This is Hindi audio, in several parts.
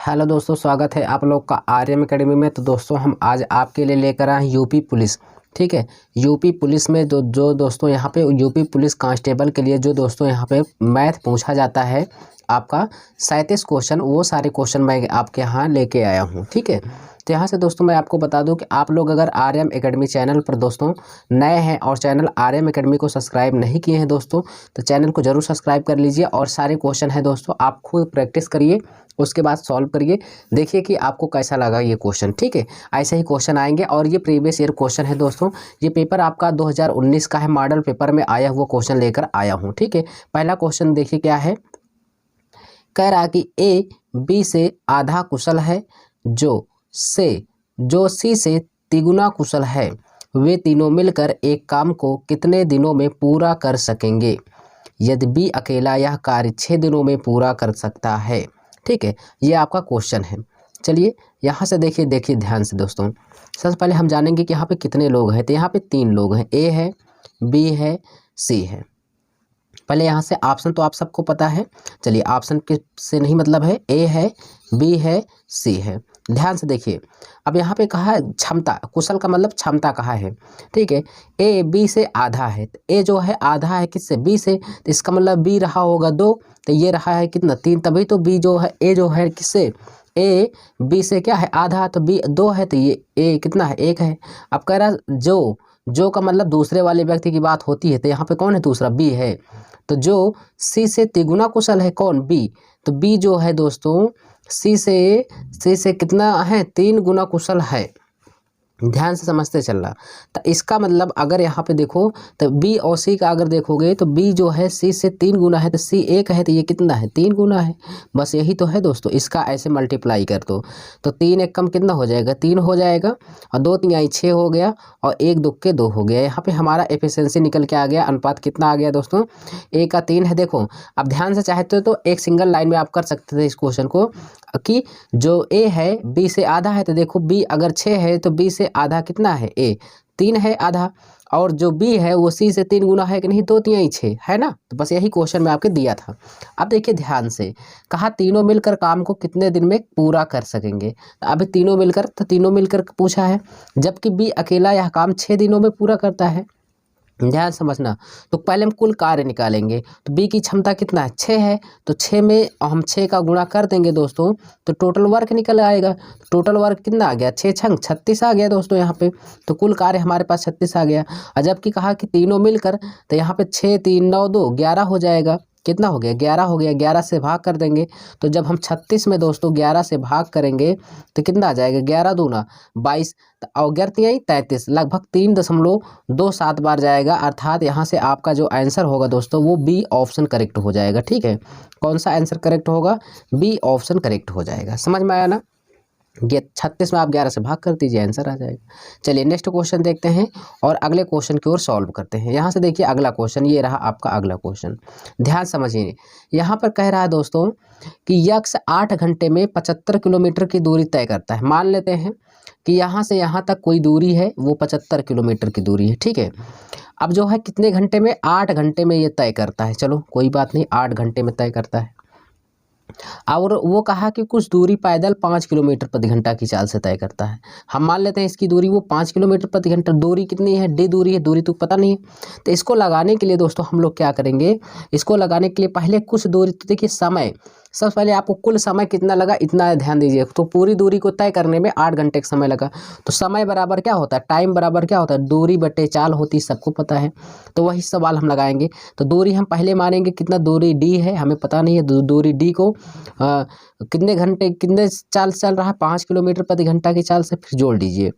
हेलो दोस्तों, स्वागत है आप लोग का आर्यम एकेडमी में। तो दोस्तों हम आज आपके लिए लेकर आए हैं यूपी पुलिस। ठीक है, यूपी पुलिस में जो दोस्तों यहाँ पे यूपी पुलिस कांस्टेबल के लिए जो दोस्तों यहाँ पे मैथ पूछा जाता है आपका 37 क्वेश्चन, वो सारे क्वेश्चन मैं आपके यहाँ लेके आया हूँ। ठीक है, तो यहाँ से दोस्तों मैं आपको बता दूं कि आप लोग अगर आर्यम एकेडमी चैनल पर दोस्तों नए हैं और चैनल आर्यम एकेडमी को सब्सक्राइब नहीं किए हैं दोस्तों, तो चैनल को जरूर सब्सक्राइब कर लीजिए। और सारे क्वेश्चन है दोस्तों, आप खुद प्रैक्टिस करिए, उसके बाद सॉल्व करिए, देखिए कि आपको कैसा लगा ये क्वेश्चन। ठीक है, ऐसे ही क्वेश्चन आएंगे और ये प्रीवियस ईयर क्वेश्चन है दोस्तों। ये पेपर आपका 2019 का है, मॉडल पेपर में आया हुआ क्वेश्चन लेकर आया हूँ। ठीक है, पहला क्वेश्चन देखिए क्या है। कह रहा कि ए बी से आधा कुशल है, जो सी से तिगुना कुशल है, वे तीनों मिलकर एक काम को कितने दिनों में पूरा कर सकेंगे? यदि बी अकेला यह कार्य 6 दिनों में पूरा कर सकता है। ठीक है, ये आपका क्वेश्चन है। चलिए यहाँ से देखिए ध्यान से दोस्तों। सबसे पहले हम जानेंगे कि यहाँ पे कितने लोग हैं। तो यहाँ पे 3 लोग हैं, ए है, बी है, सी है। पहले यहाँ से ऑप्शन तो आप सबको पता है। चलिए ऑप्शन के से नहीं मतलब है, ए है, बी है, सी है। ध्यान से देखिए, अब यहाँ पे कहा है क्षमता, कुशल का मतलब क्षमता कहा है। ठीक है, ए बी से आधा है, तो ए जो है आधा है किससे? बी से, तो इसका मतलब बी रहा होगा 2, तो ये रहा है कितना? 3, तभी तो बी जो है, ए जो है किससे? ए बी से क्या है? आधा, तो बी 2 है, तो ये ए कितना है? 1 है। अब कह रहा जो का मतलब दूसरे वाले व्यक्ति की बात होती है, तो यहाँ पे कौन है? दूसरा बी है। तो जो सी से तिगुना कुशल है कौन? बी। तो बी जो है दोस्तों सी से कितना है? 3 गुना कुशल है। ध्यान से समझते चलना। तो इसका मतलब अगर यहाँ पे देखो तो बी और सी का अगर देखोगे तो बी जो है सी से 3 गुना है, तो सी 1 है, तो ये कितना है? 3 गुना है। बस यही तो है दोस्तों, इसका ऐसे मल्टीप्लाई कर दो तो 3 एक कम कितना हो जाएगा? 3 हो जाएगा, और 2 3 6 हो गया, और 1 2 के 2 हो गया। यहाँ पे हमारा एफिशिएंसी निकल के आ गया। अनुपात कितना आ गया दोस्तों? ए का 3 है। देखो अब ध्यान से चाहते हो तो एक सिंगल लाइन में आप कर सकते थे इस क्वेश्चन को, कि जो ए है बी से आधा है, तो देखो बी अगर 6 है तो बी से आधा कितना है? ए 3 है आधा, और जो बी है वो सी से 3 गुना है कि नहीं? 2 3 6 है ना। तो बस यही क्वेश्चन में आपके दिया था। अब देखिए ध्यान से, कहा तीनों मिलकर काम को कितने दिन में पूरा कर सकेंगे। अभी तीनों मिलकर पूछा है, जबकि बी अकेला यह काम 6 दिनों में पूरा करता है। ध्यान समझना। तो पहले हम कुल कार्य निकालेंगे। तो बी की क्षमता कितना है? 6 है, तो 6 में हम 6 का गुणा कर देंगे दोस्तों, तो टोटल वर्क निकल आएगा। टोटल वर्क कितना आ गया? 6 छंग 36 आ गया दोस्तों यहाँ पे। तो कुल कार्य हमारे पास 36 आ गया। और जबकि कहा कि तीनों मिलकर, तो यहाँ पे 6 3 9 2 11 हो जाएगा। कितना हो गया? 11 हो गया। 11 से भाग कर देंगे, तो जब हम 36 में दोस्तों 11 से भाग करेंगे तो कितना आ जाएगा? 11 दूना 22, और 11 33, लगभग 3.27 बार जाएगा। अर्थात यहाँ से आपका जो आंसर होगा दोस्तों वो बी ऑप्शन करेक्ट हो जाएगा। ठीक है, कौन सा आंसर करेक्ट होगा? बी ऑप्शन करेक्ट हो जाएगा। समझ में आया ना? ये 36 में आप 11 से भाग कर दीजिए, आंसर आ जाएगा। चलिए नेक्स्ट क्वेश्चन देखते हैं और अगले क्वेश्चन की ओर सॉल्व करते हैं। यहाँ से देखिए अगला क्वेश्चन, ये रहा आपका अगला क्वेश्चन। ध्यान समझिए, यहाँ पर कह रहा है दोस्तों कि यक्ष 8 घंटे में 75 किलोमीटर की दूरी तय करता है। मान लेते हैं कि यहाँ से यहाँ तक कोई दूरी है, वो 75 किलोमीटर की दूरी है। ठीक है, अब जो है कितने घंटे में? 8 घंटे में ये तय करता है। चलो कोई बात नहीं, 8 घंटे में तय करता है। और वो कहा कि कुछ दूरी पैदल 5 किलोमीटर प्रति घंटा की चाल से तय करता है। हम मान लेते हैं इसकी दूरी वो 5 किलोमीटर प्रति घंटा। दूरी कितनी है? डी दूरी है, दूरी तो पता नहीं है। तो इसको लगाने के लिए दोस्तों हम लोग क्या करेंगे? इसको लगाने के लिए पहले कुछ दूरी, तो देखिए समय, सबसे पहले आपको कुल समय कितना लगा इतना ध्यान दीजिए। तो पूरी दूरी को तय करने में 8 घंटे का समय लगा। तो समय बराबर क्या होता है? टाइम बराबर क्या होता है? दूरी बटे चाल होती है, सबको पता है। तो वही सवाल हम लगाएंगे। तो दूरी हम पहले मानेंगे कितना? दूरी डी है, हमें पता नहीं है। दूरी डी को कितने घंटे कितने चाल से चल रहा है? 5 किलोमीटर प्रति घंटा की चाल से, फिर जोड़ दीजिए।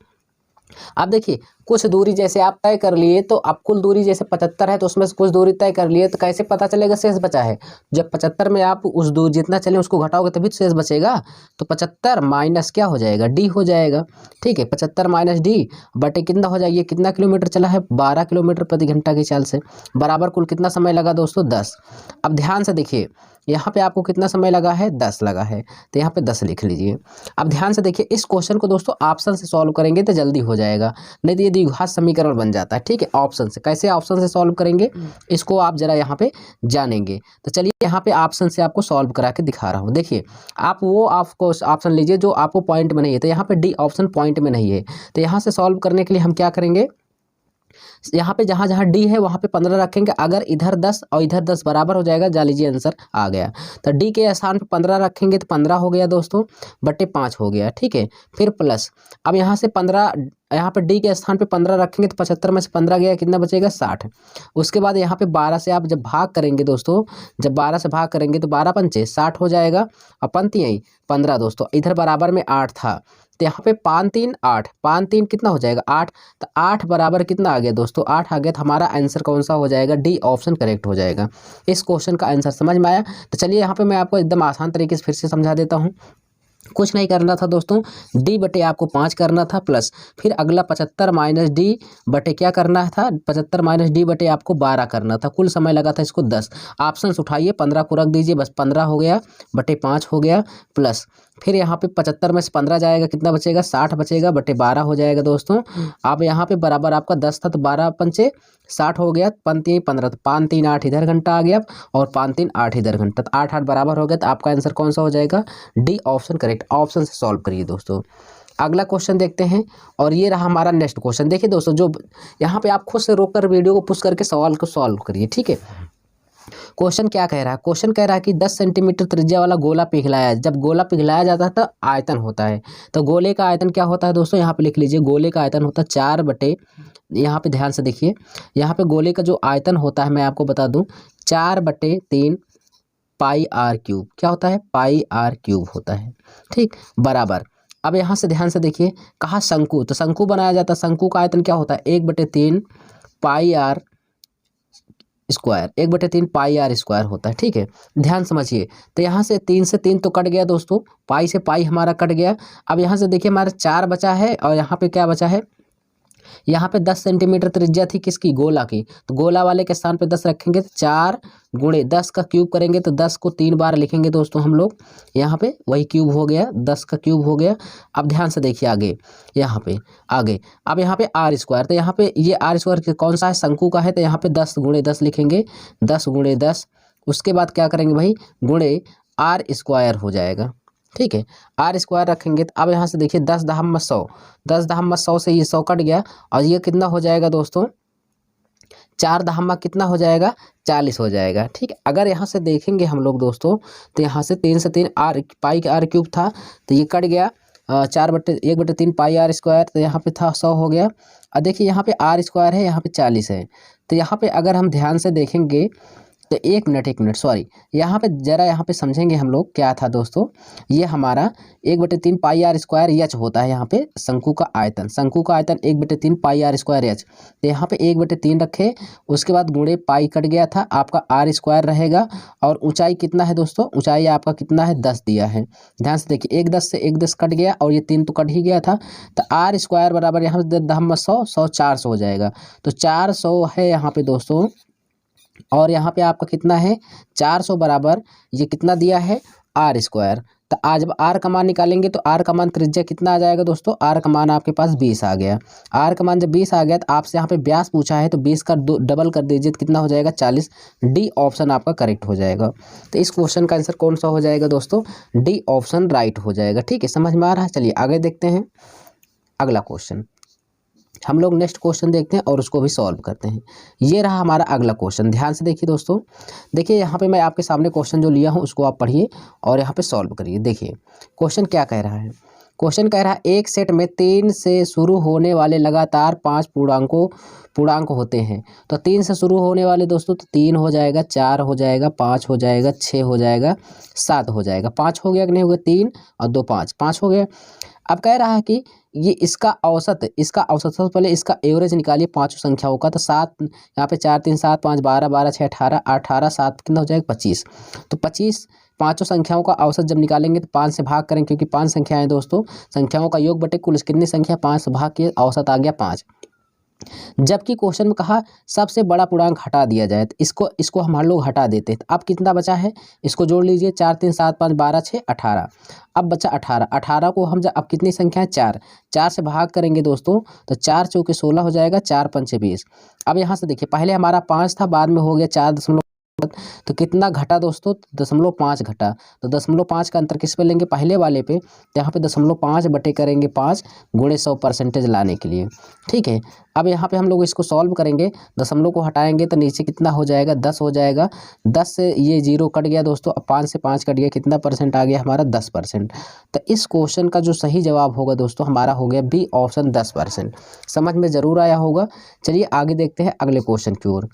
अब देखिए कुछ दूरी जैसे आप तय कर लिए, तो अब कुल दूरी जैसे 75 है, तो उसमें से कुछ दूरी तय कर लिए, तो कैसे पता चलेगा शेष बचा है? जब 75 में आप उस दूर जितना चले उसको घटाओगे तभी तो शेष बचेगा। तो 75 माइनस क्या हो जाएगा? डी हो जाएगा। ठीक है, 75 माइनस डी बटे कितना हो जाएगा? ये कितना किलोमीटर चला है? 12 किलोमीटर प्रति घंटा की चाल से, बराबर कुल कितना समय लगा दोस्तों? 10। अब ध्यान से देखिए, यहाँ पे आपको कितना समय लगा है? 10 लगा है, तो यहाँ पे 10 लिख लीजिए। अब ध्यान से देखिए, इस क्वेश्चन को दोस्तों ऑप्शन से सॉल्व करेंगे तो जल्दी हो जाएगा, नहीं तो यदि द्विघात समीकरण बन जाता है। ठीक है, ऑप्शन से। कैसे ऑप्शन से सॉल्व करेंगे इसको आप जरा यहाँ पे जानेंगे। तो चलिए यहाँ पे ऑप्शन से आपको सॉल्व करा के दिखा रहा हूँ। देखिए आप वो आपको ऑप्शन लीजिए जो आपको पॉइंट में नहीं है। तो यहाँ पे डी ऑप्शन पॉइंट में नहीं है, तो यहाँ से सॉल्व करने के लिए हम क्या करेंगे, यहाँ पे जहाँ जहाँ डी है वहाँ पे 15 रखेंगे। अगर इधर 10 और इधर 10 बराबर हो जाएगा, जा लीजिए आंसर आ गया। तो डी के स्थान पे 15 रखेंगे तो 15 हो गया दोस्तों, बटे 5 हो गया। ठीक है, फिर प्लस, अब यहाँ से 15, यहाँ पे डी के स्थान पे 15 रखेंगे तो 75 में से 15 गया, कितना बचेगा 60। उसके बाद यहाँ पे 12 से आप जब भाग करेंगे दोस्तों, जब 12 से भाग करेंगे तो 12 पंचे 60 हो जाएगा, और पंक्ति आई 15 दोस्तों, इधर बराबर में 8 था तो यहाँ पे 5 3 8, 5 3 कितना हो जाएगा 8, तो 8 बराबर कितना आ गया दोस्तों 8 आ गया। तो हमारा आंसर कौन सा हो जाएगा, डी ऑप्शन करेक्ट हो जाएगा। इस क्वेश्चन का आंसर समझ में आया। तो चलिए यहाँ पे मैं आपको एकदम आसान तरीके से फिर से समझा देता हूँ। कुछ नहीं करना था दोस्तों, डी बटे आपको 5 करना था, प्लस फिर अगला 75 माइनस डी बटे क्या करना था, 75 माइनस डी बटे आपको 12 करना था। कुल समय लगा था इसको 10। ऑप्शन उठाइए, 15 को रख दीजिए, बस 15 हो गया, बटे 5 हो गया, प्लस फिर यहाँ पे 75 में से 15 जाएगा, कितना बचेगा 60 बचेगा, बटे 12 हो जाएगा दोस्तों। अब यहाँ पे बराबर आपका 10 था तो 12 पंचे 60 हो गया, 5 3 15, तो 5 3 8 इधर घंटा आ गया, और 5 3 8 इधर घंटा, तो 8 8 बराबर हो गया। तो आपका आंसर कौन सा हो जाएगा, डी ऑप्शन करेक्ट। ऑप्शन से सॉल्व करिए दोस्तों। अगला क्वेश्चन देखते हैं, और ये रहा हमारा नेक्स्ट क्वेश्चन। देखिए दोस्तों, जो यहाँ पे आप खुद से रोक कर वीडियो को पुश करके सवाल को सॉल्व करिए। ठीक है, क्वेश्चन क्या कह रहा है, क्वेश्चन कह रहा है कि 10 सेंटीमीटर त्रिज्या वाला गोला पिघलाया। जब गोला पिघलाया जाता है तो आयतन होता है। तो गोले का आयतन क्या होता है दोस्तों, यहाँ पे लिख लीजिए, गोले का आयतन होता है 4 बटे, यहाँ पे ध्यान से देखिए, यहाँ पे गोले का जो आयतन होता है मैं आपको बता दूं, 4/3 पाई आर क्यूब। क्या होता है, पाई आर क्यूब होता है। ठीक, बराबर। अब यहाँ से ध्यान से देखिए, कहा शंकु, तो शंकु बनाया जाता है, शंकु का आयतन क्या होता है 1/3 pi r square, 1/3 pi r square होता है। ठीक है, ध्यान समझिए। तो यहाँ से 3 से 3 तो कट गया दोस्तों, पाई से पाई हमारा कट गया। अब यहाँ से देखिए हमारा 4 बचा है, और यहाँ पे क्या बचा है, यहाँ पे 10 सेंटीमीटर त्रिज्या थी किसकी, गोला की। तो गोला वाले के स्थान पे 10 रखेंगे, तो 4 गुणे 10 का क्यूब करेंगे, तो 10 को 3 बार लिखेंगे दोस्तों हम लोग, यहाँ पे वही क्यूब हो गया, 10 का क्यूब हो गया। अब ध्यान से देखिए आगे, यहाँ पे आगे, अब यहाँ पे आर स्क्वायर, तो यहाँ पे ये आर स्क्वायर कौन सा है, शंकु का है, तो यहाँ पे 10 गुणे 10 लिखेंगे, 10 गुणे 10। उसके बाद क्या करेंगे भाई, गुणे आर स्क्वायर हो जाएगा। ठीक है, आर स्क्वायर रखेंगे, तो अब यहाँ से देखिए 10 दहम 100, 10 दहम 100 से ये 100 कट गया, और ये कितना हो जाएगा दोस्तों, 4 दहम कितना हो जाएगा 40 हो जाएगा। ठीक है, अगर यहाँ से देखेंगे हम लोग दोस्तों, तो यहाँ से 3 से 3 आर पाई का आर क्यूब था, तो ये कट गया, 1/3 पाई आर स्क्वायर, तो यहाँ पे था 100 हो गया। और देखिए यहाँ पे आर स्क्वायर है, यहाँ पे 40 है, तो यहाँ पे अगर हम ध्यान से देखेंगे तो एक मिनट सॉरी, यहाँ पे जरा यहाँ पे समझेंगे हम लोग क्या था दोस्तों, ये हमारा 1/3 पाई आर स्क्वायर एच होता है। यहाँ पे शंकु का आयतन, शंकु का आयतन 1/3 पाई आर स्क्वायर एच, तो यहाँ पे 1/3 रखे, उसके बाद गुणे पाई कट गया था, आपका आर स्क्वायर रहेगा। और ऊंचाई कितना है दोस्तों, ऊंचाई आपका कितना है 10 दिया है। ध्यान से देखिए, 1 10 कट गया, और ये 3 तो कट ही गया था, तो आर स्क्वायर बराबर यहाँ पे 100 100 400 हो जाएगा, तो 400 है यहाँ पे दोस्तों, और यहाँ पे आपका कितना है 400 बराबर, ये कितना दिया है आर स्क्वायर। तो आज जब आर का मान निकालेंगे तो आर का मान त्रिज्या कितना आ जाएगा दोस्तों, आर का मान आपके पास 20 आ गया। आर का मान जब 20 आ गया, तो आपसे यहाँ पे व्यास पूछा है, तो 20 का डबल कर दीजिए तो कितना हो जाएगा 40। डी ऑप्शन आपका करेक्ट हो जाएगा। तो इस क्वेश्चन का आंसर कौन सा हो जाएगा दोस्तों, डी ऑप्शन राइट हो जाएगा। ठीक है, समझ में आ रहा है। चलिए आगे देखते हैं अगला क्वेश्चन। हम लोग नेक्स्ट क्वेश्चन देखते हैं और उसको भी सॉल्व करते हैं। ये रहा हमारा अगला क्वेश्चन, ध्यान से देखिए दोस्तों। देखिए यहाँ पे मैं आपके सामने क्वेश्चन जो लिया हूँ उसको आप पढ़िए और यहाँ पे सॉल्व करिए। देखिए क्वेश्चन क्या कह रहा है, क्वेश्चन कह रहा है एक सेट में 3 से शुरू होने वाले लगातार 5 पूर्णांक होते हैं। तो 3 से शुरू होने वाले दोस्तों, तो 3 हो जाएगा, 4 हो जाएगा, 5 हो जाएगा, 6 हो जाएगा, 7 हो जाएगा। 5 हो गया कि नहीं हो गया, 3 और 2 5 हो गया। अब कह रहा है कि ये इसका औसत सबसे पहले इसका एवरेज निकालिए पांचों संख्याओं का। तो 7 यहाँ पे 4 3 7 5 12 12 6 18 18 7 कितना हो जाएगा 25। तो 25 पांचों संख्याओं का औसत जब निकालेंगे तो 5 से भाग करें, क्योंकि 5 संख्याएं दोस्तों, संख्याओं का योग बटे कुल कितनी संख्या 5 से भाग के औसत आ गया 5। जबकि क्वेश्चन में कहा सबसे बड़ा पूर्णांक हटा दिया जाए, तो इसको हम लोग हटा देते हैं। तो अब कितना बचा है, इसको जोड़ लीजिए, 4 3 7 5 12 6 18। अब बचा 18, 18 को हम अब कितनी संख्या है, 4, 4 से भाग करेंगे दोस्तों तो 4 चौके 16 हो जाएगा, 4 पंचे 20। अब यहाँ से देखिए, पहले हमारा 5 था, बाद में हो गया 4, तो कितना घटा दोस्तों, 0.5 घटा। तो 0.5 का अंतर किस पे लेंगे, पहले वाले पे। तो यहाँ पे 0.5 बटे करेंगे 5 गुणे 100% लाने के लिए, ठीक है। अब यहाँ पे हम लोग इसको सॉल्व करेंगे, दशमलव को हटाएंगे तो नीचे कितना हो जाएगा, 10 हो जाएगा। 10 से ये 0 कट गया दोस्तों, अब 5 से 5 कट गया, कितना परसेंट आ गया हमारा, 10%। तो इस क्वेश्चन का जो सही जवाब होगा दोस्तों हमारा हो गया बी ऑप्शन, 10%। समझ में ज़रूर आया होगा। चलिए आगे देखते हैं अगले क्वेश्चन की ओर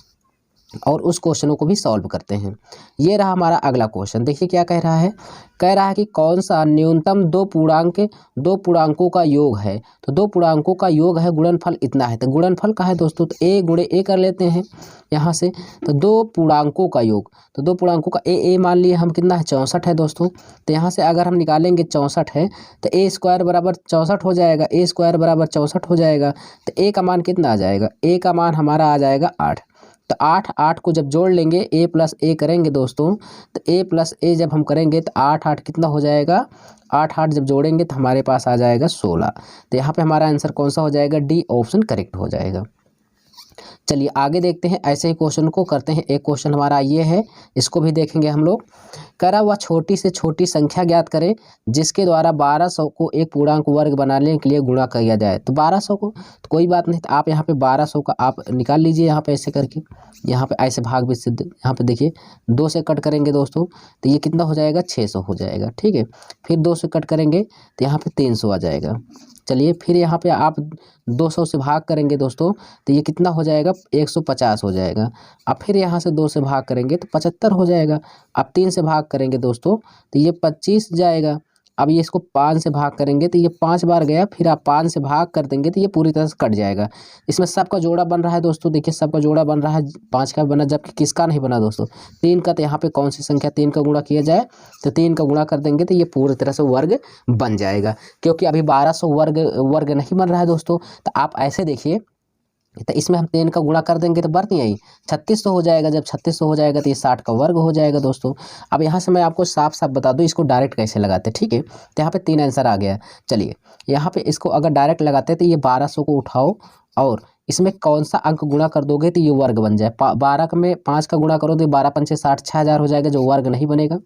और उस क्वेश्चनों को भी सॉल्व करते हैं। ये रहा हमारा अगला क्वेश्चन। देखिए क्या कह रहा है, कह रहा है कि कौन सा न्यूनतम दो पूर्णांकों का योग है। तो दो पूर्णांकों का योग है, गुणनफल इतना है। तो गुणनफल का है दोस्तों, तो ए गुणे ए कर लेते हैं यहाँ से। तो दो पूर्णांकों का योग, तो दो पूर्णांकों का ए मान लिए हम, कितना है, 64 है दोस्तों। तो यहाँ से अगर हम निकालेंगे 64 है तो ए स्क्वायर बराबर 64 हो जाएगा, ए स्क्वायर बराबर 64 हो जाएगा। तो ए का मान कितना आ जाएगा, ए का मान हमारा आ जाएगा 8। तो 8 को जब जोड़ लेंगे, ए प्लस ए करेंगे दोस्तों, तो ए प्लस ए जब हम करेंगे तो 8 कितना हो जाएगा, 8 जब जोड़ेंगे तो हमारे पास आ जाएगा 16। तो यहाँ पे हमारा आंसर कौन सा हो जाएगा, डी ऑप्शन करेक्ट हो जाएगा। चलिए आगे देखते हैं, ऐसे ही क्वेश्चन को करते हैं। एक क्वेश्चन हमारा ये है, इसको भी देखेंगे हम लोग। कह रहा वह छोटी से छोटी संख्या ज्ञात करें जिसके द्वारा 1200 को एक पूर्णांक वर्ग बनाने के लिए गुणा किया जाए। तो 1200 को, तो कोई बात नहीं, तो आप यहाँ पे 1200 का आप निकाल लीजिए, यहाँ पे ऐसे करके, यहाँ पे ऐसे भाग भी सिद्ध, यहाँ पे देखिए 2 से कट करेंगे दोस्तों तो ये कितना हो जाएगा, 600 हो जाएगा, ठीक है। फिर 2 से कट करेंगे तो यहाँ पे 300 आ जाएगा। चलिए फिर यहाँ पे आप 200 से भाग करेंगे दोस्तों तो ये कितना हो जाएगा, 150 हो जाएगा। अब फिर यहाँ से 2 से भाग करेंगे तो 75 हो जाएगा। अब 3 से भाग करेंगे दोस्तों तो ये 25 जाएगा। अब ये इसको 5 से भाग करेंगे तो ये 5 बार गया, फिर आप 5 से भाग कर देंगे तो ये पूरी तरह से कट जाएगा। इसमें सबका जोड़ा बन रहा है दोस्तों, देखिए सबका जोड़ा बन रहा है, 5 का बना, जबकि किसका नहीं बना दोस्तों, 3 का। तो यहाँ पे कौन सी संख्या 3 का गुणा किया जाए, तो 3 का गुणा कर देंगे तो ये पूरी तरह से वर्ग बन जाएगा। क्योंकि अभी 1200 वर्ग नहीं बन रहा है दोस्तों। तो आप ऐसे देखिए, तो इसमें हम 3 का गुणा कर देंगे तो बढ़ नहीं आई, 3600 हो जाएगा। जब 3600 हो जाएगा तो ये 60 का वर्ग हो जाएगा दोस्तों। अब यहाँ से मैं आपको साफ साफ बता दूँ इसको डायरेक्ट कैसे लगाते हैं, ठीक है। तो यहाँ पे 3 आंसर आ गया। चलिए यहाँ पे इसको अगर डायरेक्ट लगाते हैं तो ये 1200 को उठाओ और इसमें कौन सा अंक गुणा कर दोगे तो ये वर्ग बन जाए। 12 में 5 का गुणा करो तो 12 पंचे 60, 6000 हो जाएगा, जो वर्ग नहीं बनेगा।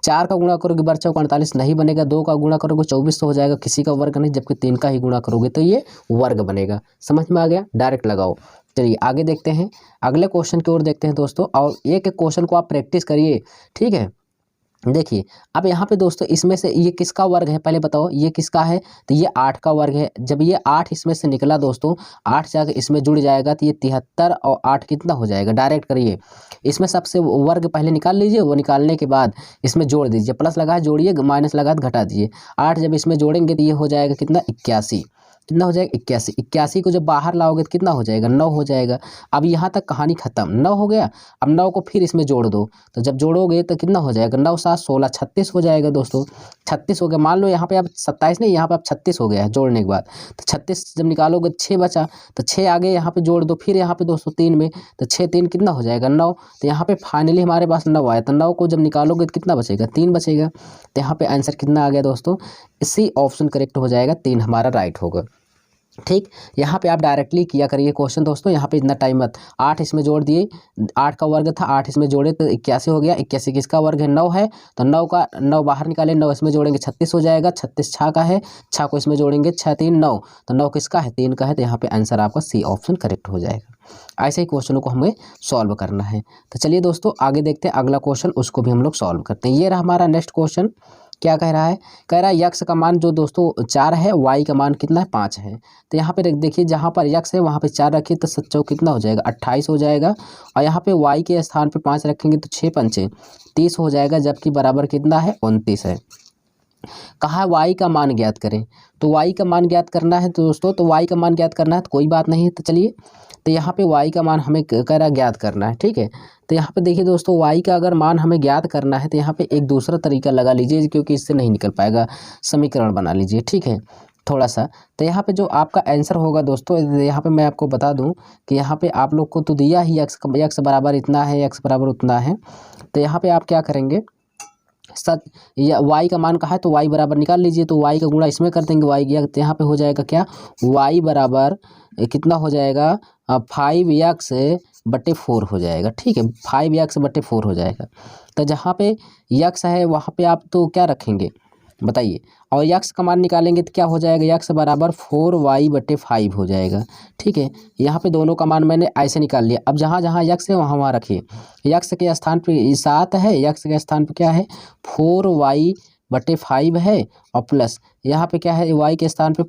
4 का गुणा करोगे 12 चौक 48 नहीं बनेगा। 2 का गुणा करोगे 2400 हो जाएगा, किसी का वर्ग नहीं। जबकि 3 का ही गुणा करोगे तो ये वर्ग बनेगा। समझ में आ गया, डायरेक्ट लगाओ। चलिए आगे देखते हैं, अगले क्वेश्चन की ओर देखते हैं दोस्तों। और एक एक क्वेश्चन को आप प्रैक्टिस करिए, ठीक है। देखिए अब यहाँ पे दोस्तों इसमें से ये किसका वर्ग है, पहले बताओ ये किसका है। तो ये 8 का वर्ग है। जब ये 8 इसमें से निकला दोस्तों, 8 जाकर इसमें जुड़ जाएगा तो ये 73 और 8 कितना हो जाएगा, डायरेक्ट करिए। इसमें सबसे वर्ग पहले निकाल लीजिए, वो निकालने के बाद इसमें जोड़ दीजिए, प्लस लगा जोड़िए, माइनस लगा घटा दीजिए। 8 जब इसमें जोड़ेंगे तो ये हो जाएगा कितना, 81। कितना हो जाएगा, 81। 81 को जब बाहर लाओगे तो कितना हो जाएगा, 9 हो जाएगा। अब यहाँ तक कहानी खत्म, 9 हो गया। अब 9 को फिर इसमें जोड़ दो, तो जब जोड़ोगे तो कितना हो जाएगा, 9 7 16, 36 हो जाएगा दोस्तों। 36 हो गया। मान लो यहाँ पे अब 27 नहीं, यहाँ पे अब 36 हो गया है जोड़ने के बाद। तो 36 जब निकालोगे 6 बचा, तो 6 आगे यहाँ पे जोड़ दो, फिर यहाँ पे दोस्तों 3 में, तो 6 3 कितना हो जाएगा, 9। तो यहाँ पे फाइनली हमारे पास 9 आया। तो 9 को जब निकालोगे तो कितना बचेगा, 3 बचेगा। तो यहाँ पे आंसर कितना आ गया दोस्तों, इसी ऑप्शन करेक्ट हो जाएगा, 3 हमारा राइट होगा, ठीक। यहाँ पे आप डायरेक्टली किया करिए क्वेश्चन दोस्तों। यहाँ पे इतना टाइम मत, 8 इसमें जोड़ दिए, 8 का वर्ग था, 8 इसमें जोड़े तो 81 हो गया। 81 किसका वर्ग है, 9 है। तो 9 का 9 बाहर निकाले, 9 इसमें जोड़ेंगे 36 हो जाएगा। 36 6 का है, 6 को इसमें जोड़ेंगे 6 3 9, तो 9 किसका है, 3 का है। तो यहाँ पे आंसर आपका सी ऑप्शन करेक्ट हो जाएगा। ऐसे ही क्वेश्चनों को हमें सॉल्व करना है। तो चलिए दोस्तों आगे देखते हैं अगला क्वेश्चन, उसको भी हम लोग सॉल्व करते हैं। ये रहा हमारा नेक्स्ट क्वेश्चन। क्या कह रहा है, कह रहा है यक्स का मान जो दोस्तों 4 है, वाई का मान कितना है, 5 है। तो यहाँ पे देखिए जहाँ पर यक्स है वहाँ पे 4 रखिए तो 7 चौक कितना हो जाएगा, 28 हो जाएगा। और यहाँ पे वाई के स्थान पे 5 रखेंगे तो 6 पंचे 30 हो जाएगा, जबकि बराबर कितना है, 29 है। कहा है वाई का मान ज्ञात करें। तो वाई का मान ज्ञात करना है तो दोस्तों, तो वाई का मान ज्ञात करना है तो कोई बात नहीं है। तो चलिए, तो यहाँ पे वाई का मान हमें कह रहा ज्ञात करना है, ठीक है। तो यहाँ पे देखिए दोस्तों, वाई का अगर मान हमें ज्ञात करना है तो यहाँ पे एक दूसरा तरीका लगा लीजिए, क्योंकि इससे नहीं निकल पाएगा। समीकरण बना लीजिए, ठीक है। थोड़ा सा। तो यहाँ पे जो आपका आंसर होगा दोस्तों, यहाँ पे मैं आपको बता दूं कि यहाँ पे आप लोग को तो दिया ही x बराबर इतना है, x बराबर उतना है। तो यहाँ पे आप क्या करेंगे, या y का मान कहा है तो y बराबर निकाल लीजिए। तो y का गुणा इसमें कर देंगे, y गया तो यहाँ पे हो जाएगा क्या, y बराबर कितना हो जाएगा 5x/4 हो जाएगा। ठीक है, 5x/4 हो जाएगा। तो जहाँ पे x है वहाँ पे आप तो क्या रखेंगे बताइए, और x का मान निकालेंगे तो क्या हो जाएगा, x बराबर 4y/5 हो जाएगा। ठीक है, यहाँ पे दोनों का मान मैंने ऐसे निकाल लिया। अब जहाँ जहाँ x है वहाँ वहाँ रखिए। x के स्थान पे 7 है, x के स्थान पे क्या है 4y/5 है, और प्लस यहाँ पे क्या है y के स्थान पे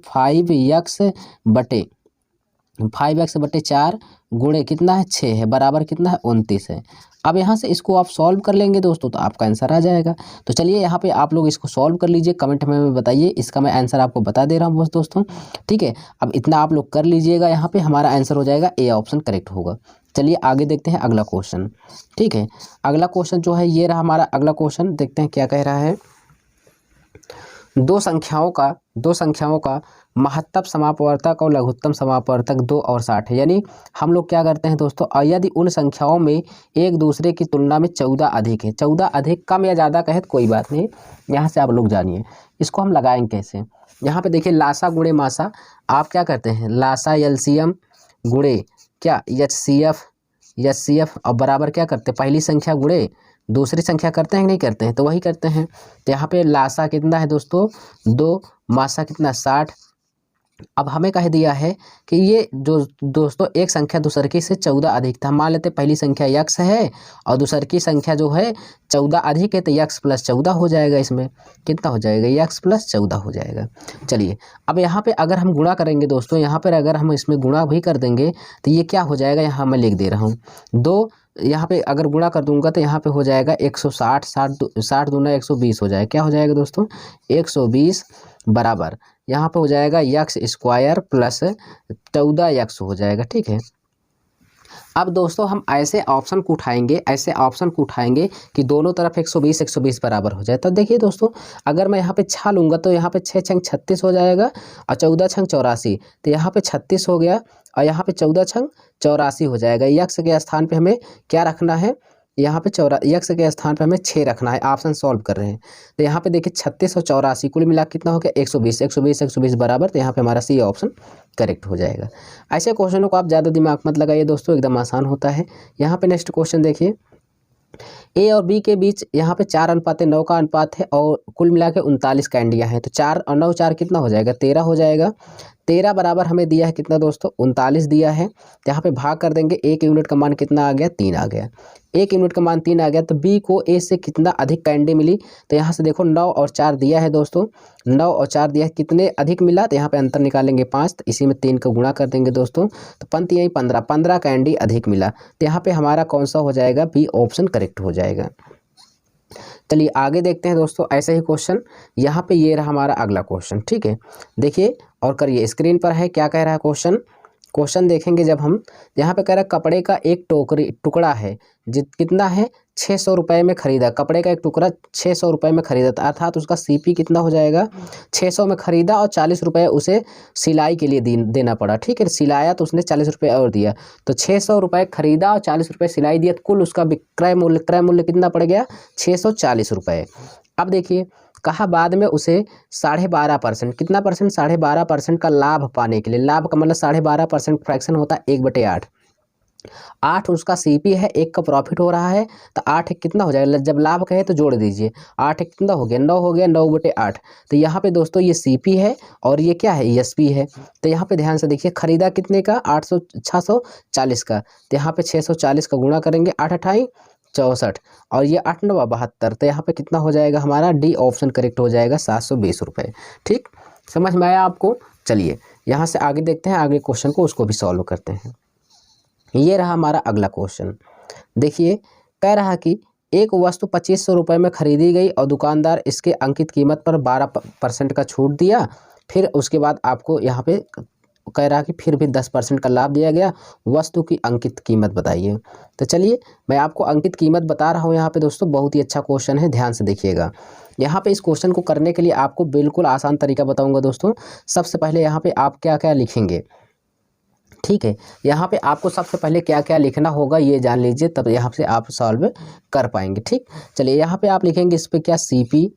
5x/4 गुणे कितना है 6 है, बराबर कितना है 29 है। अब यहाँ से इसको आप सॉल्व कर लेंगे दोस्तों तो आपका आंसर आ जाएगा। तो चलिए यहाँ पे आप लोग इसको सॉल्व कर लीजिए, कमेंट में बताइए, इसका मैं आंसर आपको बता दे रहा हूँ बस दोस्तों। ठीक है, अब इतना आप लोग कर लीजिएगा, यहाँ पे हमारा आंसर हो जाएगा ए ऑप्शन करेक्ट होगा। चलिए आगे देखते हैं अगला क्वेश्चन। ठीक है, अगला क्वेश्चन जो है ये रहा हमारा अगला क्वेश्चन, देखते हैं क्या कह रहा है। दो संख्याओं का महत्तम समापवर्तक और लघुत्तम समापवर्तक 2 और 60 है। यानी हम लोग क्या करते हैं दोस्तों, यदि उन संख्याओं में एक दूसरे की तुलना में 14 अधिक है, 14 अधिक, कम या ज़्यादा कहे तो कोई बात नहीं, यहाँ से आप लोग जानिए इसको हम लगाएंगे कैसे। यहाँ पे देखिए लासा गुणे मासा, आप क्या करते हैं लासा एलसीएम गुणे क्या एचसीएफ और बराबर क्या करते हैं पहली संख्या गुणे दूसरी संख्या करते हैं कि नहीं करते हैं, तो वही करते हैं। तो यहाँ पे लासा कितना है दोस्तों 2, मासा कितना 60। अब हमें कह दिया है कि ये जो दोस्तों एक संख्या दूसरे से 14 अधिक था, मान लेते पहली संख्या x है और दूसरी की संख्या जो है 14 अधिक है, तो x + 14 हो जाएगा। इसमें कितना हो जाएगा x + 14 हो जाएगा। चलिए अब यहाँ पे अगर हम गुणा करेंगे दोस्तों, यहाँ पर अगर हम इसमें गुणा भी कर देंगे तो ये क्या हो जाएगा, यहाँ मैं लिख दे रहा हूँ 2, यहाँ पे अगर गुणा कर दूंगा तो यहाँ पे हो जाएगा 160, 60 दूना 120 हो जाएगा। क्या हो जाएगा दोस्तों 120 बराबर यहाँ पे हो जाएगा x² + 14x हो जाएगा। ठीक है, अब दोस्तों हम ऐसे ऑप्शन को उठाएंगे कि दोनों तरफ 120 120 बराबर हो जाए। तो देखिए दोस्तों, अगर मैं यहाँ पे 6 लूँगा तो यहाँ पे 6 छंग 36 हो जाएगा और 14 छंग 84, तो यहाँ पे 36 हो गया और यहाँ पे 14 छंग 84 हो जाएगा। x के स्थान पे हमें क्या रखना है, यहाँ पे x के स्थान पे हमें 6 रखना है। ऑप्शन सॉल्व कर रहे हैं तो यहाँ पे देखिए 36 और 84 कुल मिला कितना हो गया 120 बराबर, तो यहाँ पे हमारा सी ऑप्शन करेक्ट हो जाएगा। ऐसे क्वेश्चनों को आप ज़्यादा दिमाग मत लगाइए दोस्तों, एकदम आसान होता है। यहाँ पे नेक्स्ट क्वेश्चन देखिए, ए और बी के बीच यहाँ पे 4:9 का अनुपात है और कुल मिला के 39 कैंडियाँ हैं। तो 4 और 9 4 कितना हो जाएगा 13 हो जाएगा। 13 बराबर हमें दिया है कितना दोस्तों 39 दिया है। तो यहाँ पे भाग कर देंगे, 1 यूनिट का मान कितना आ गया 3 आ गया। 1 यूनिट का मान 3 आ गया, तो बी को ए से कितना अधिक कैंडी मिली। तो यहाँ से देखो 9 और 4 दिया है दोस्तों, 9 और 4 दिया है, कितने अधिक मिला, तो यहाँ पे अंतर निकालेंगे 5, तो इसी में 3 का गुणा कर देंगे दोस्तों, तो पंत यही 15 कैंडी अधिक मिला। तो यहाँ पे हमारा कौन सा हो जाएगा, बी ऑप्शन करेक्ट हो जाएगा। चलिए आगे देखते हैं दोस्तों, ऐसे ही क्वेश्चन यहाँ पे ये रहा हमारा अगला क्वेश्चन। ठीक है, देखिए और करिए, स्क्रीन पर है क्या कह रहा है क्वेश्चन देखेंगे जब हम, यहाँ पे कह रहा है कपड़े का एक टुकड़ा है कितना है 600 रुपये में खरीदा। कपड़े का एक टुकड़ा 600 रुपये में खरीदा, अर्थात उसका सीपी कितना हो जाएगा 600 में खरीदा और 40 रुपये उसे सिलाई के लिए देना पड़ा। ठीक है, सिलाया तो उसने 40 रुपये और दिया, तो 600 रुपये खरीदा और 40 रुपये सिलाई दिया, तो कुल उसका क्रय मूल्य कितना पड़ गया 640 रुपये। अब देखिए कहा बाद में उसे 12.5% कितना परसेंट 12.5% का लाभ पाने के लिए, लाभ का मतलब 12.5% फ्रैक्शन होता है 1/8। 8 उसका सीपी है, 1 का प्रॉफिट हो रहा है, तो 8 कितना हो जाएगा, जब लाभ कहे तो जोड़ दीजिए, 8 कितना हो गया 9 हो गया, 9/8। तो यहाँ पे दोस्तों ये सीपी है और ये क्या है एसपी है। तो यहाँ पे ध्यान से देखिए, खरीदा कितने का 640 का, तो यहाँ पे 640 का गुणा करेंगे, 8 8 64 और ये 8 9 72, तो यहाँ पे कितना हो जाएगा हमारा डी ऑप्शन करेक्ट हो जाएगा 720 रुपये। ठीक, समझ में आया आपको। चलिए यहाँ से आगे देखते हैं, आगे क्वेश्चन को उसको भी सॉल्व करते हैं। ये रहा हमारा अगला क्वेश्चन। देखिए कह रहा कि एक वस्तु 2500 रुपये में खरीदी गई और दुकानदार इसके अंकित कीमत पर 12% का छूट दिया। फिर उसके बाद आपको यहाँ पे कह रहा कि फिर भी 10% का लाभ दिया गया, वस्तु की अंकित कीमत बताइए। तो चलिए मैं आपको अंकित कीमत बता रहा हूँ यहाँ पे दोस्तों, बहुत ही अच्छा क्वेश्चन है, ध्यान से देखिएगा। यहाँ पे इस क्वेश्चन को करने के लिए आपको बिल्कुल आसान तरीका बताऊँगा दोस्तों। सबसे पहले यहाँ पे आप क्या क्या लिखेंगे, ठीक है। यहाँ पे आपको सबसे पहले क्या क्या लिखना होगा ये जान लीजिए, तब यहाँ से आप सॉल्व कर पाएंगे, ठीक। चलिए यहाँ पे आप लिखेंगे इस पर क्या, CP,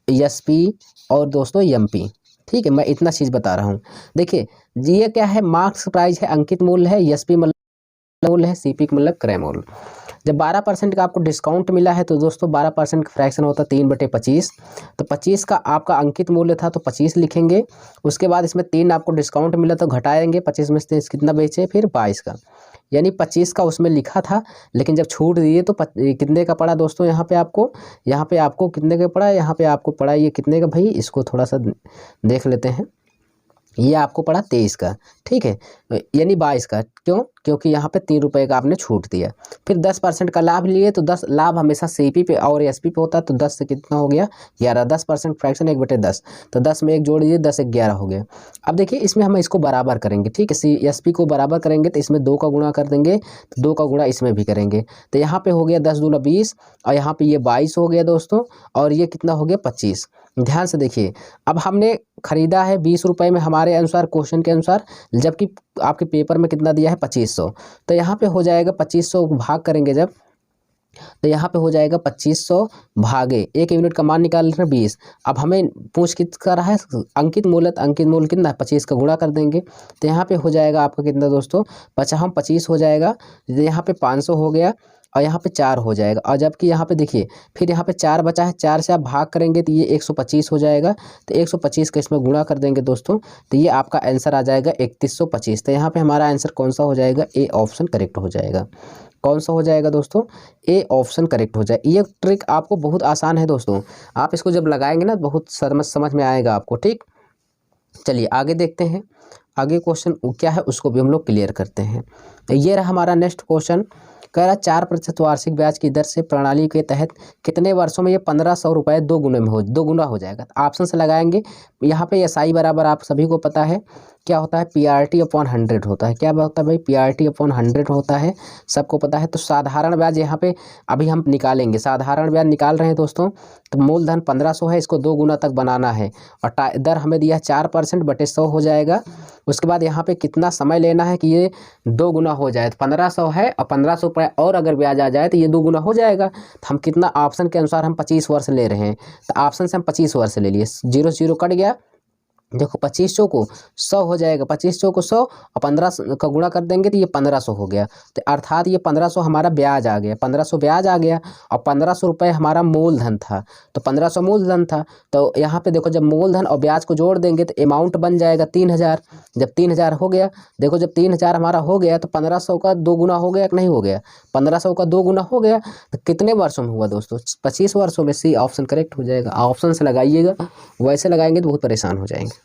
SP और दोस्तों MP, ठीक है। मैं इतना चीज़ बता रहा हूँ। देखिए ये क्या है, मार्क्स प्राइस है, अंकित मूल्य है, SP मतलब मूल्य है, CP मतलब क्रय मूल्य। जब 12% का आपको डिस्काउंट मिला है तो दोस्तों 12% का फ्रैक्शन होता है 3/25, तो 25 का आपका अंकित मूल्य था तो 25 लिखेंगे। उसके बाद इसमें 3 आपको डिस्काउंट मिला तो घटाएंगे, 25 में से कितना बेचे, फिर 22 का, यानी 25 का उसमें लिखा था, लेकिन जब छूट दिए तो कितने का पड़ा दोस्तों, यहाँ पे आपको कितने का पड़ा, यहाँ पे आपको पड़ा ये कितने का भाई, इसको थोड़ा सा देख लेते हैं। ये आपको पड़ा 23 का, ठीक है, यानी 22 का। क्यों, क्योंकि यहाँ पे 3 रुपये का आपने छूट दिया। फिर 10% का लाभ लिए तो 10 लाभ हमेशा CP पे और SP पे होता है, तो 10 से कितना हो गया 11, 10% फ्रैक्शन 1/10, तो 10 में 1 जोड़ दीजिए, 10 1 11 हो गया। अब देखिए इसमें हम इसको बराबर करेंगे, ठीक है, SP को बराबर करेंगे तो इसमें 2 का गुणा कर देंगे, तो 2 का गुणा इसमें भी करेंगे, तो यहाँ पे हो गया 10 दूना 20, और यहाँ पे ये 22 हो गया दोस्तों, और ये कितना हो गया 25। ध्यान से देखिए, अब हमने खरीदा है 20 रुपये में हमारे अनुसार, क्वेश्चन के अनुसार, जबकि आपके पेपर में कितना दिया है 2500, तो यहाँ पे हो जाएगा 2500 भाग करेंगे जब, तो यहाँ पे हो जाएगा 2500 भागे 1 यूनिट का मान निकाल रहे हैं 20। अब हमें पूछ कित कर रहा है अंकित मूल्य, तो अंकित मूल्य कितना है 25 का गुणा कर देंगे, तो यहाँ पे हो जाएगा आपका कितना दोस्तों 25 हो जाएगा, यहाँ पे 500 हो गया, और यहाँ पे 4 हो जाएगा। और जबकि यहाँ पे देखिए फिर यहाँ पे 4 बचा है, 4 से आप भाग करेंगे तो ये 125 हो जाएगा, तो 125 का इसमें गुणा कर देंगे दोस्तों, तो ये आपका आंसर आ जाएगा 3125। तो यहाँ पे हमारा आंसर कौन सा हो जाएगा, ए ऑप्शन करेक्ट हो जाएगा। कौन सा हो जाएगा दोस्तों, ए ऑप्शन करेक्ट हो जाए। ये ट्रिक आपको बहुत आसान है दोस्तों, आप इसको जब लगाएंगे ना बहुत समझ में आएगा आपको, ठीक। चलिए आगे देखते हैं, आगे क्वेश्चन क्या है उसको भी हम लोग क्लियर करते हैं। ये रहा हमारा नेक्स्ट क्वेश्चन, कह रहा 4% वार्षिक ब्याज की दर से प्रणाली के तहत कितने वर्षों में ये 1500 रुपये 2 गुना हो जाएगा। तो ऑप्शन से लगाएंगे, यहाँ पे SI बराबर आप सभी को पता है क्या होता है, PRT/100 होता है। क्या होता है भाई, PRT/100 होता है, सबको पता है। तो साधारण ब्याज यहाँ पे अभी हम निकालेंगे, साधारण ब्याज निकाल रहे हैं दोस्तों, तो मूलधन 1500 है, इसको 2 गुना तक बनाना है, और दर हमें दिया 4%/100 हो जाएगा। उसके बाद यहाँ पे कितना समय लेना है कि ये 2 गुना हो जाए, तो 1500 है, और 1500 रुपये और अगर ब्याज आ जाए तो ये 2 गुना हो जाएगा। तो हम कितना, ऑप्शन के अनुसार हम 25 वर्ष ले रहे हैं, तो ऑप्शन से हम 25 वर्ष ले लिए, 0 0 कट गया, देखो 2500 को 100 हो जाएगा, 2500 को 100 और 1500 का गुणा कर देंगे तो ये 1500 हो गया। तो अर्थात ये 1500 हमारा ब्याज आ गया, 1500 ब्याज आ गया, और 1500 रुपये हमारा मूलधन था, तो 1500 मूलधन था। तो यहाँ पे देखो जब मूलधन और ब्याज को जोड़ देंगे तो अमाउंट बन जाएगा 3000। जब 3000 हो गया, देखो जब 3000 हमारा हो गया तो 1500 का 2 गुना हो गया कि नहीं हो गया, 1500 का 2 गुना हो गया, तो कितने वर्षों में हुआ दोस्तों, 25 वर्षों में। सी ऑप्शन करेक्ट हो जाएगा। ऑप्शन से लगाइएगा, वैसे लगाएंगे तो बहुत परेशान हो जाएंगे।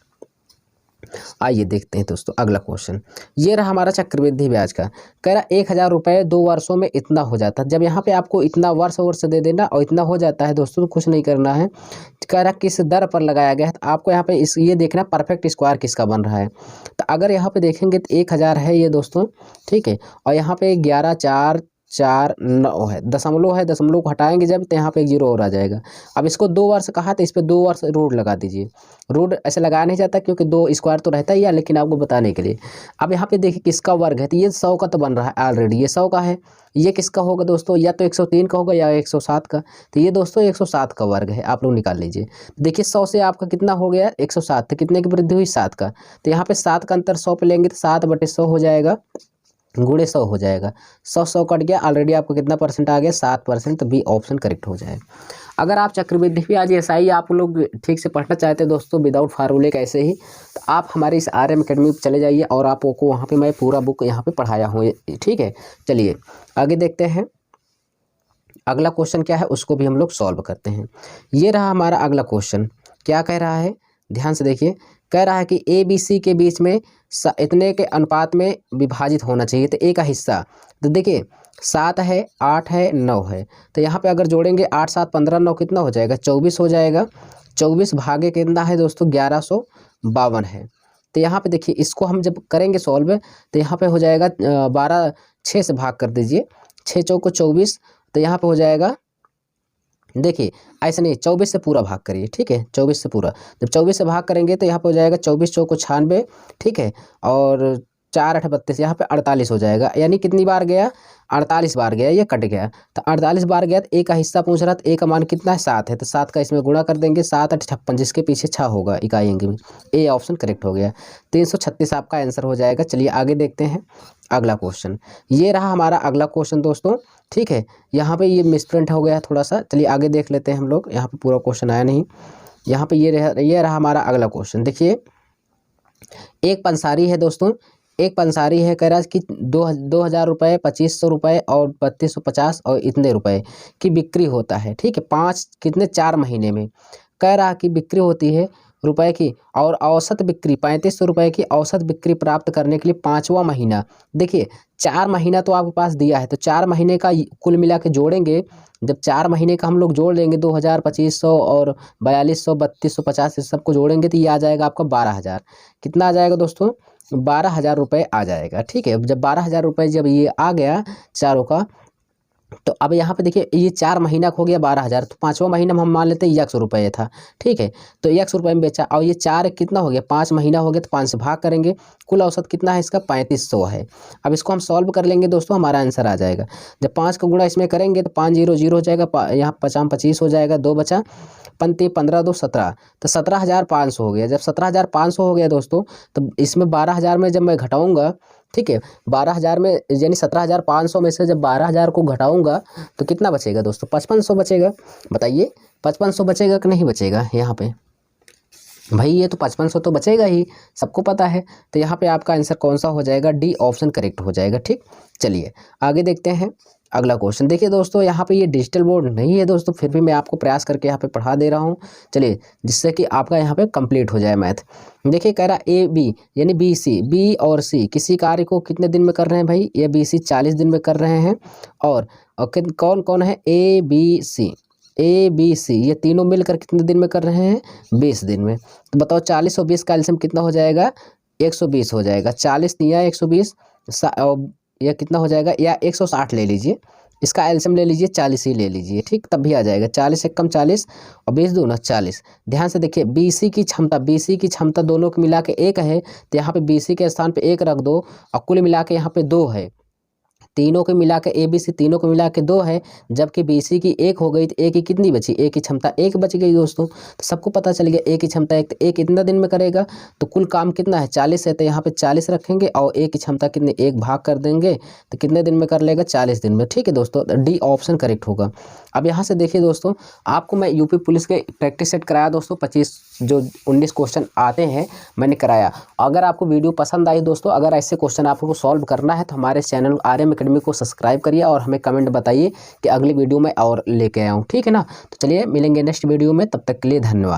आइए देखते हैं दोस्तों अगला क्वेश्चन, ये रहा हमारा चक्रवृद्धि ब्याज का। कह रहा 1000 रुपये 2 वर्षों में इतना हो जाता है। जब यहाँ पे आपको इतना वर्ष दे देना और इतना हो जाता है दोस्तों, तो कुछ नहीं करना है। कह रहा किस दर पर लगाया गया है, तो आपको यहाँ पे ये देखना परफेक्ट स्क्वायर किसका बन रहा है। तो अगर यहाँ पे देखेंगे तो 1000 है ये दोस्तों, ठीक है, और यहाँ पे 11,449 है, दशमलव को हटाएंगे जब तो यहाँ पे 1 0 और आ जाएगा। अब इसको 2 वर्ष कहा तो इस पर 2 वर्ष रूट लगा दीजिए। रूट ऐसे लगाया नहीं जाता क्योंकि 2 स्क्वायर तो रहता ही है, लेकिन आपको बताने के लिए। अब यहाँ पे देखिए किसका वर्ग है, तो ये 100 का तो बन रहा है ऑलरेडी, ये 100 का है। ये किसका होगा दोस्तों, या तो 103 का होगा या 107 का, तो ये दोस्तों 107 का वर्ग है, आप लोग निकाल लीजिए। देखिए 100 से आपका कितना हो गया 107, तो कितने की वृद्धि हुई 7 का, तो यहाँ पे 7 का अंतर 100 पे लेंगे तो 7/100 हो जाएगा, गुणे 100 हो जाएगा। 100 कट गया, ऑलरेडी आपको कितना परसेंट आ गया 7%, तो बी ऑप्शन करेक्ट हो जाए। अगर आप चक्रवृद्धि ब्याज SI आप लोग ठीक से पढ़ना चाहते हैं दोस्तों विदाउट फार्मूले कैसे ही, तो आप हमारी इस RM अकेडमी पर चले जाइए, और आपको वहाँ पे मैं पूरा बुक यहाँ पे पढ़ाया हूँ, ठीक है। चलिए आगे देखते हैं, अगला क्वेश्चन क्या है उसको भी हम लोग सॉल्व करते हैं। ये रहा हमारा अगला क्वेश्चन, क्या कह रहा है, ध्यान से देखिए। कह रहा है कि ABC के बीच में इतने के अनुपात में विभाजित होना चाहिए, तो A का हिस्सा, तो देखिए 7 है, 8 है, 9 है, तो यहाँ पे अगर जोड़ेंगे 8 7 15 9 कितना हो जाएगा 24 हो जाएगा। 24 भागे कितना है दोस्तों 1152 है। तो यहाँ पे देखिए इसको हम जब करेंगे सॉल्व तो यहाँ पे हो जाएगा 12, 6 से भाग कर दीजिए, 6 चौको 24, तो यहाँ पे हो जाएगा, देखिए ऐसे नहीं 24 से पूरा भाग करिए, ठीक है, 24 से पूरा, जब 24 से भाग करेंगे तो यहाँ पे हो जाएगा 24 चौको 96, ठीक है, और 4 8 32, यहाँ पे 48 हो जाएगा, यानी कितनी बार गया, 48 बार गया, ये कट गया, तो 48 बार गया तो ए का हिस्सा पूछ रहा, तो ए का मान कितना है 7 है, तो 7 का इसमें गुणा कर देंगे, 7 8 56, जिसके पीछे 6 होगा इकाई अंक में, ए ऑप्शन करेक्ट हो गया, 336 आपका आंसर हो जाएगा। चलिए आगे देखते हैं अगला क्वेश्चन, ये रहा हमारा अगला क्वेश्चन दोस्तों, ठीक है, यहाँ पे ये मिसप्रिंट हो गया थोड़ा सा, चलिए आगे देख लेते हैं हम लोग, यहाँ पे पूरा क्वेश्चन आया नहीं, यहाँ पे ये रहा हमारा अगला क्वेश्चन। देखिए एक पंसारी है दोस्तों, एक पंसारी है, कह रहा है कि 2000 रुपये, 2500 रुपये और 3250 और इतने रुपए की बिक्री होता है, ठीक है, 4 महीने में, कह रहा कि बिक्री होती है रुपए की, और औसत बिक्री 3500 रुपये की औसत बिक्री प्राप्त करने के लिए 5वां महीना, देखिए 4 महीना तो आपके पास दिया है, तो 4 महीने का कुल मिला के जोड़ेंगे, जब 4 महीने का हम लोग जोड़ लेंगे 2000, 2500 और 4200, 3250 इस सबको जोड़ेंगे तो ये आ जाएगा आपका 12,000, कितना आ जाएगा दोस्तों, 12,000 रुपये आ जाएगा, ठीक है। जब 12,000 रुपये जब ये आ गया चारों का, तो अब यहाँ पे देखिए ये 4 महीना हो गया 12,000, तो 5वां महीना में हम मान लेते हैं 100 रुपये था, ठीक है, तो 100 रुपये में बेचा, और ये 4 कितना हो गया, 5 महीना हो गया, तो 5 से भाग करेंगे, कुल औसत कितना है इसका 3500 है। अब इसको हम सॉल्व कर लेंगे दोस्तों, हमारा आंसर आ जाएगा, जब 5 का गुणा इसमें करेंगे तो 5 0 0 हो जाएगा, यहाँ 5 25 हो जाएगा, 2 बचा, 15 2 17, तो 17,500 हो गया। जब 17,500 हो गया दोस्तों, तो इसमें 12,000 में जब मैं घटाऊंगा, ठीक है, 12,000 में यानी 17,500 में से जब 12,000 को घटाऊंगा तो कितना बचेगा दोस्तों, 5500 बचेगा। बताइए 5500 बचेगा कि नहीं बचेगा, यहाँ पे भाई ये तो 5500 तो बचेगा ही, सबको पता है, तो यहाँ पे आपका आंसर कौन सा हो जाएगा, डी ऑप्शन करेक्ट हो जाएगा, ठीक। चलिए आगे देखते हैं अगला क्वेश्चन। देखिए दोस्तों यहाँ पे ये डिजिटल बोर्ड नहीं है दोस्तों, फिर भी मैं आपको प्रयास करके यहाँ पे पढ़ा दे रहा हूँ, चलिए, जिससे कि आपका यहाँ पे कंप्लीट हो जाए मैथ। देखिए कह रहा ए बी यानी बी और सी किसी कार्य को कितने दिन में कर रहे हैं भाई, ये बी सी 40 दिन में कर रहे हैं, और कौन कौन है, ए बी सी ये तीनों मिलकर कितने दिन में कर रहे हैं, 20 दिन में। तो बताओ 40 और 20 का एलसीएम कितना हो जाएगा, 120 हो जाएगा, 40 या 120 या कितना हो जाएगा, या 160 ले लीजिए, इसका एलसीएम ले लीजिए, 40 ही ले लीजिए, ठीक, तब भी आ जाएगा, 40 से कम 40 और 20 दूना 40। ध्यान से देखिए बीसी की क्षमता दोनों को मिला के 1 है, तो यहाँ पे बीसी के स्थान पे 1 रख दो, और कुल मिला के यहाँ पे 2 है, तीनों को मिला के ABC तीनों को मिला के 2 है, जबकि BC की 1 हो गई, तो A की कितनी बची, A की क्षमता 1 बच गई दोस्तों। तो सबको पता चल गया A की क्षमता 1, तो A कितना दिन में करेगा, तो कुल काम कितना है 40 है, तो यहाँ पे 40 रखेंगे और A की क्षमता कितने 1 भाग कर देंगे, तो कितने दिन में कर लेगा, 40 दिन में, ठीक है दोस्तों, डी ऑप्शन करेक्ट होगा। अब यहाँ से देखिए दोस्तों, आपको मैं यूपी पुलिस के प्रैक्टिस सेट कराया दोस्तों, 19 क्वेश्चन आते हैं मैंने कराया। अगर आपको वीडियो पसंद आई दोस्तों, अगर ऐसे क्वेश्चन आपको सॉल्व करना है तो हमारे चैनल RM एकेडमी को सब्सक्राइब करिए और हमें कमेंट बताइए कि अगली वीडियो में और लेके आऊँ, ठीक है ना। तो चलिए मिलेंगे नेक्स्ट वीडियो में, तब तक के लिए धन्यवाद।